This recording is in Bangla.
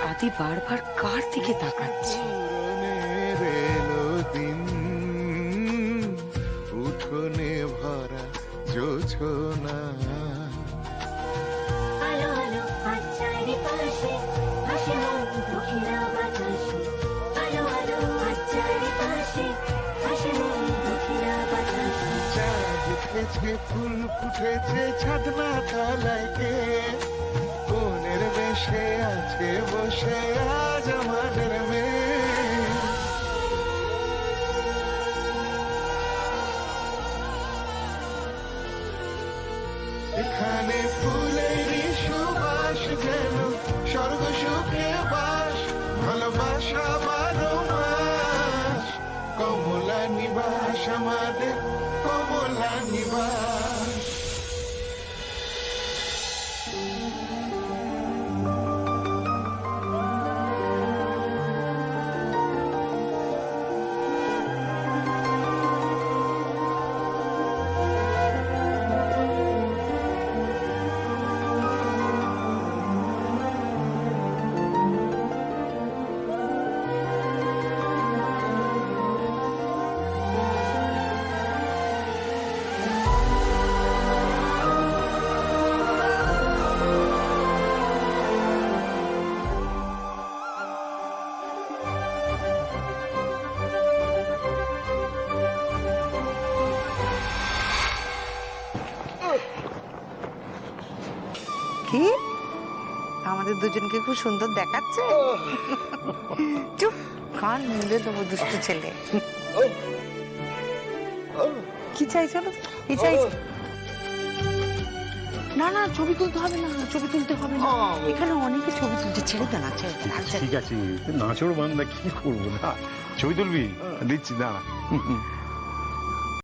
আদি বারবার কার দিকে তাকাচ্ছে? দিন উঠোনে ভরা জোছনা, আলো আলো আজ চারিপাশে হাসি মন দুঃখীরা বাতাসে, আলো আলো আজ চারিপাশে হাসি মন দুঃখীরা বাতাসে। চাঁদ উঠেছে ফুল ফুটেছে ছাদনা তলায় কে কোনের বেশে আছে বসে আজ আমাদের মেয়ে। এখানে ফুলেরই সুবাস যেন স্বর্গ সুখে বাস, ভালোবাসা 12 মাস, কমলা নিবাস আমাদের কমলা নিবাস। কি আমাদের দুজনকে খুব সুন্দর দেখাচ্ছে? চুপ, কান মুড়ে দেবো দুষ্ট ছেলে। কি চাইছো? কি চাইছো? না না, ছবি তুলতে হবে না, ছবি তুলতে হবে না, এখানে অনেকে ছবি তুলতে। ছেড়ে দেন, ছেড়ে দেন। আচ্ছা ঠিক আছে, নাচড় বান্দা কি করবো না, ছবি তুলবি দিচ্ছি দাঁড়া।